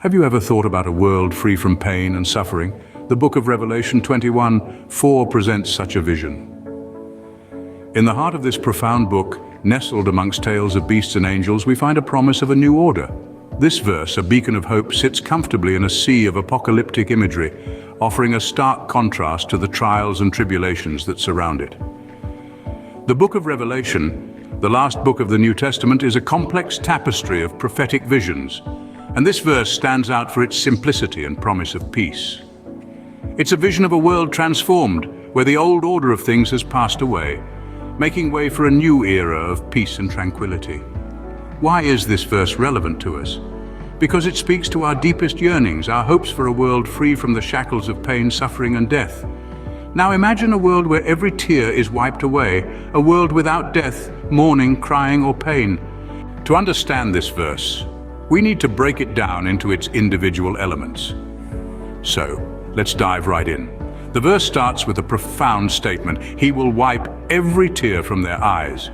Have you ever thought about a world free from pain and suffering? The book of Revelation 21:4 presents such a vision. In the heart of this profound book, nestled amongst tales of beasts and angels, we find a promise of a new order. This verse, a beacon of hope, sits comfortably in a sea of apocalyptic imagery, offering a stark contrast to the trials and tribulations that surround it. The book of Revelation, the last book of the New Testament, is a complex tapestry of prophetic visions, and this verse stands out for its simplicity and promise of peace. It's a vision of a world transformed, where the old order of things has passed away, making way for a new era of peace and tranquility. Why is this verse relevant to us? Because it speaks to our deepest yearnings, our hopes for a world free from the shackles of pain, suffering, and death. Now imagine a world where every tear is wiped away, a world without death, mourning, crying, or pain. To understand this verse, we need to break it down into its individual elements. So, let's dive right in. The verse starts with a profound statement: He will wipe every tear from their eyes.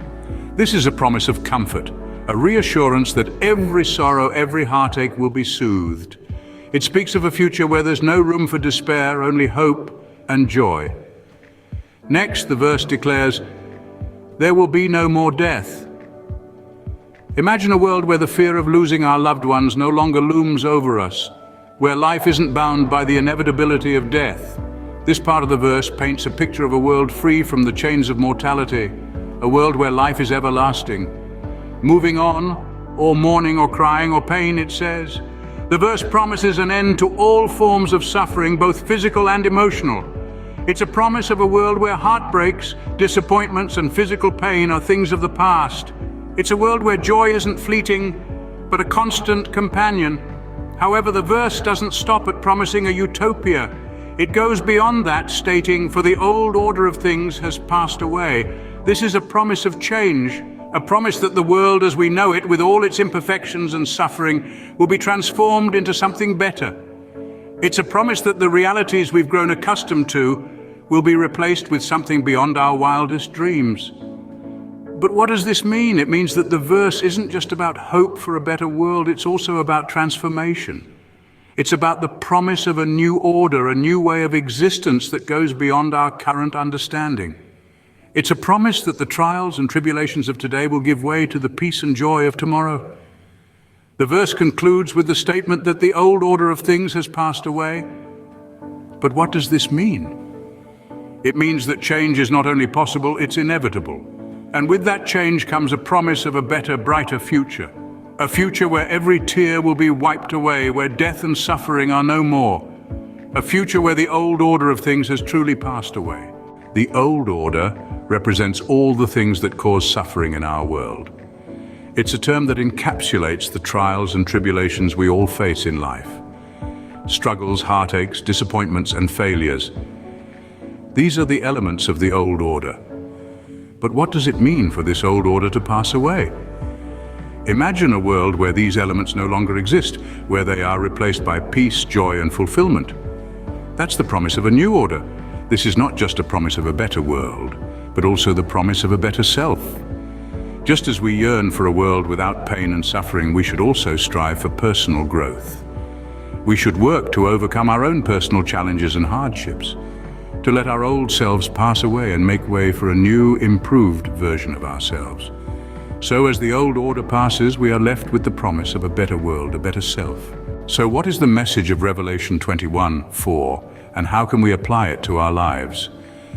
This is a promise of comfort, a reassurance that every sorrow, every heartache will be soothed. It speaks of a future where there's no room for despair, only hope and joy. Next, the verse declares, there will be no more death. Imagine a world where the fear of losing our loved ones no longer looms over us, where life isn't bound by the inevitability of death. This part of the verse paints a picture of a world free from the chains of mortality, a world where life is everlasting. Moving on, or mourning or crying or pain, it says. The verse promises an end to all forms of suffering, both physical and emotional. It's a promise of a world where heartbreaks, disappointments, and physical pain are things of the past. It's a world where joy isn't fleeting, but a constant companion. However, the verse doesn't stop at promising a utopia. It goes beyond that, stating, for the old order of things has passed away. This is a promise of change, a promise that the world as we know it, with all its imperfections and suffering, will be transformed into something better. It's a promise that the realities we've grown accustomed to will be replaced with something beyond our wildest dreams. But what does this mean? It means that the verse isn't just about hope for a better world, it's also about transformation. It's about the promise of a new order, a new way of existence that goes beyond our current understanding. It's a promise that the trials and tribulations of today will give way to the peace and joy of tomorrow. The verse concludes with the statement that the old order of things has passed away. But what does this mean? It means that change is not only possible, it's inevitable. And with that change comes a promise of a better, brighter future. A future where every tear will be wiped away, where death and suffering are no more. A future where the old order of things has truly passed away. The old order represents all the things that cause suffering in our world. It's a term that encapsulates the trials and tribulations we all face in life. Struggles, heartaches, disappointments, and failures. These are the elements of the old order. But what does it mean for this old order to pass away? Imagine a world where these elements no longer exist, where they are replaced by peace, joy, and fulfillment. That's the promise of a new order. This is not just a promise of a better world, but also the promise of a better self. Just as we yearn for a world without pain and suffering, we should also strive for personal growth. We should work to overcome our own personal challenges and hardships, to let our old selves pass away and make way for a new, improved version of ourselves. So as the old order passes, we are left with the promise of a better world, a better self. So what is the message of Revelation 21:4, and how can we apply it to our lives?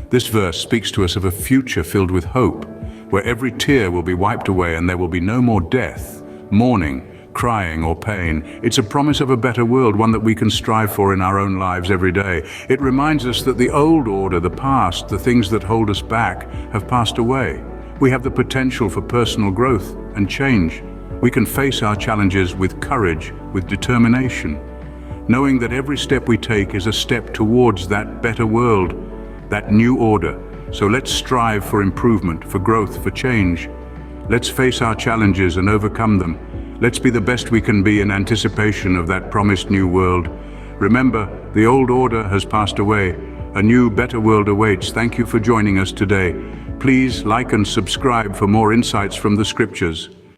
This verse speaks to us of a future filled with hope, where every tear will be wiped away and there will be no more death, mourning, crying, or pain. It's a promise of a better world, one that we can strive for in our own lives every day. It reminds us that the old order, the past, the things that hold us back, have passed away. We have the potential for personal growth and change. We can face our challenges with courage, with determination, knowing that every step we take is a step towards that better world, that new order. So let's strive for improvement, for growth, for change. Let's face our challenges and overcome them. Let's be the best we can be in anticipation of that promised new world. Remember, the old order has passed away. A new, better world awaits. Thank you for joining us today. Please like and subscribe for more insights from the scriptures.